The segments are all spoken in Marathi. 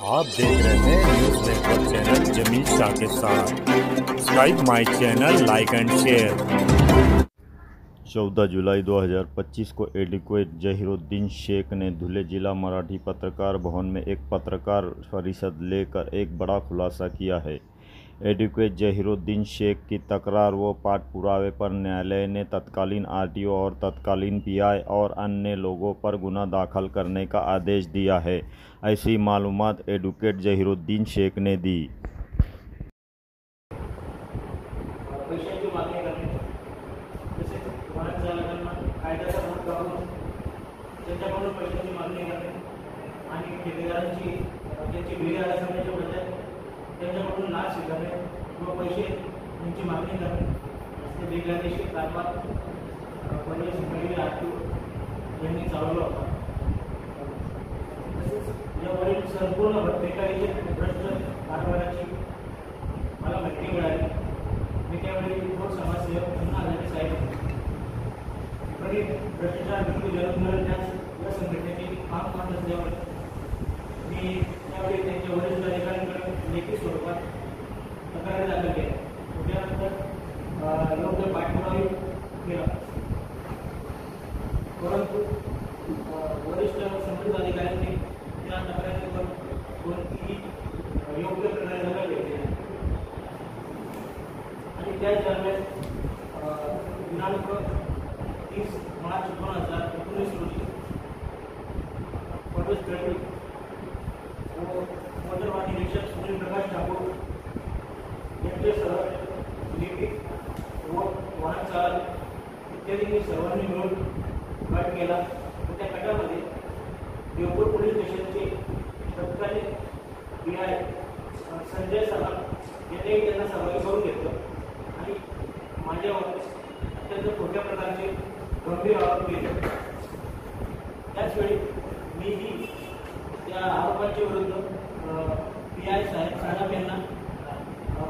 आप देख रहे हैं news network channel Jamil Shah के साथ। Subscribe my channel, like and share. 14 जुलाई 2025 को एडवोकेट जहीरुद्दीन शेख ने धुले जिला मराठी पत्रकार भवन में एक पत्रकार परिषद लेकर एक बड़ा खुलासा किया है। एडवोकेट जहीरुद्दीन शेख की तकरार व पाठ पुरावे पर न्यायालय ने तत्कालीन आरटीओ और तत्कालीन पीआई और अन्य लोगों पर गुना दाखिल करने का आदेश दिया है। ऐसी मालूमात एडवोकेट जहीरुद्दीन शेख ने दी। त्यांच्याकडून लाच स्वीकारणे किंवा पैसे यांची मागणी करणे ते बेकायदेशीर कारभार पहिले संघटनेचे आरटीओ यांनी चालवला होता। तसेच यावरील संपूर्ण बेकायदेशीर भ्रष्ट कारभाराची मला माहिती मिळाली। मी त्यावेळी थोर समाजसेवक पुन्हा झाले साहेब गरीब भ्रष्टाचार विरुद्ध जनआंदोलन या संघटनेचे काम करत असल्यामुळे मी त्यावेळी त्यांच्या वरिष्ठ अधिकाऱ्यांकडे लेखी स्वरूपात तक्रारी दाखल केल्या। त्यानंतर योग्य पाठपुरावा केला, परंतु वरिष्ठ संबंधित अधिकाऱ्यांनी त्या तक्रारीवर कोणतीही योग्य प्रकारे दखल घेतली नाही आणि त्याच दरम्यान दिनांक 30 मार्च 2019 रोजी परवेश गडवी व मोटरवाहन निरीक्षक सुनील प्रकाश ठाकूर यांच्यासह लिपिक व वाहन चालक इत्यादी सर्वांनी मिळून गट केला व त्या गटामध्ये देवपूर पोलीस स्टेशनचे तत्कालीन पीआय संजय सावंत यांनी त्यांना सहभागी करून घेतलं आणि माझ्यावर अत्यंत खोट्या प्रकारचे गंभीर आरोप केले। त्याचवेळी मीही त्या आरोपांच्या विरुद्ध पीआय साहेब यांना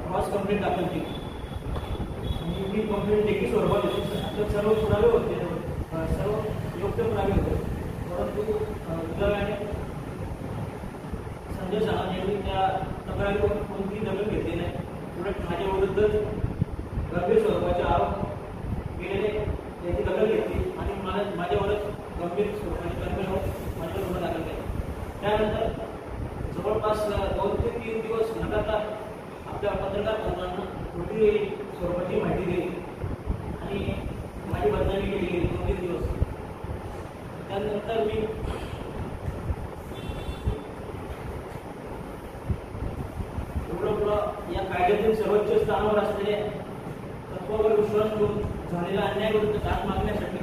क्रॉस कंप्लेंट दाखल केली आणि मी कंप्लेंट लेखी स्वरूपात होती। सर्व पुरावे होते, सर्व योग्य पुरावे होते, परंतु दुर्दैवाने संजय सावंत यांनी त्या तक्रारीवर कोणतीही दखल घेतली नाही। उलट माझ्या विरुद्ध गंभीर स्वरूपाचे आरोप केलेले याची दखल घेतली आणि माझ्यावरच गंभीर स्वरूपाची कारवाई होऊन माझ्यावर गुन्हा दाखल केला। त्यानंतर जवळपास 2 ते 3 दिवस लगातार आपल्या पत्रकार बंधूंना खोटी स्वरूपाची माहिती दिली आणि माझी बदनामी केली गेली 2-3 दिवस। त्यानंतर मी या कायद्यातील सर्वोच्च स्थानावर असलेल्या तत्वावर विश्वास ठेवून झालेला अन्यायाविरुद्ध दाद मागण्यासाठी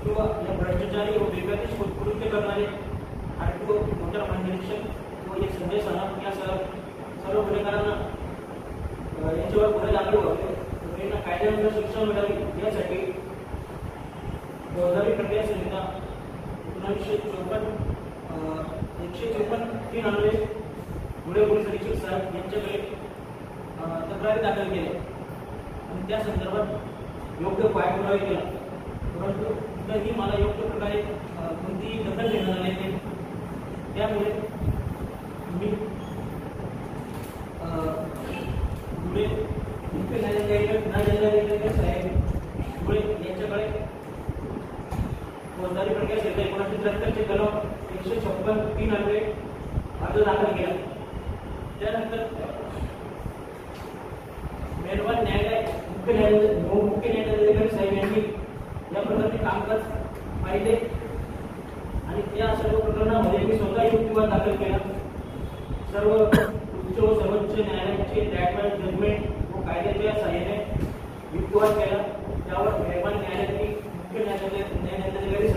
किंवा या भ्रष्टाचारी व बेकायदेशीर कृत्य करणारे आरटीओ मोटर वाहन निरीक्षक व एक संजय सावंत यासह सर्व गुन्हेगारांना यांच्यावर गुन्हे दाखल व्हावे, त्यांना कायद्यानुसार शिक्षा मिळावी यासाठी फौजदारी प्रक्रिया संहिता 1954 154 अन्वये धुळे पोलीस अधीक्षक साहेब यांच्याकडे तक्रारी दाखल केल्या आणि त्या संदर्भात योग्य पाठपुरावा केला, परंतु तरीही मला योग्य प्रकारे कोणतीही दखल घेण्यात आली नाही। त्यामुळे मी धुळे मुख्य न्यायाधिकारी साहेब धुळे यांच्याकडे फौजदारी प्रक्रिया संहिता 1973 चे कलम 156(3) अन्वये अर्ज दाखल केला। त्यानंतर मेहरबान न्यायालय मुख्य न्यायाधिकारी साहेब यांनी या प्रकारचे कामकाज पाहिले आणि त्या सर्व प्रकरणामध्ये मी स्वतः युक्तिवाद दाखल केला। सर्व उच्च व सर्वोच्च न्यायालयाचे डॅटमेंट जजमेंट व कायद्याच्या सहाय्याने युक्तिवाद केला। त्यावर मेहरबान न्यायालयाने मुख्य न्यायाधिकारी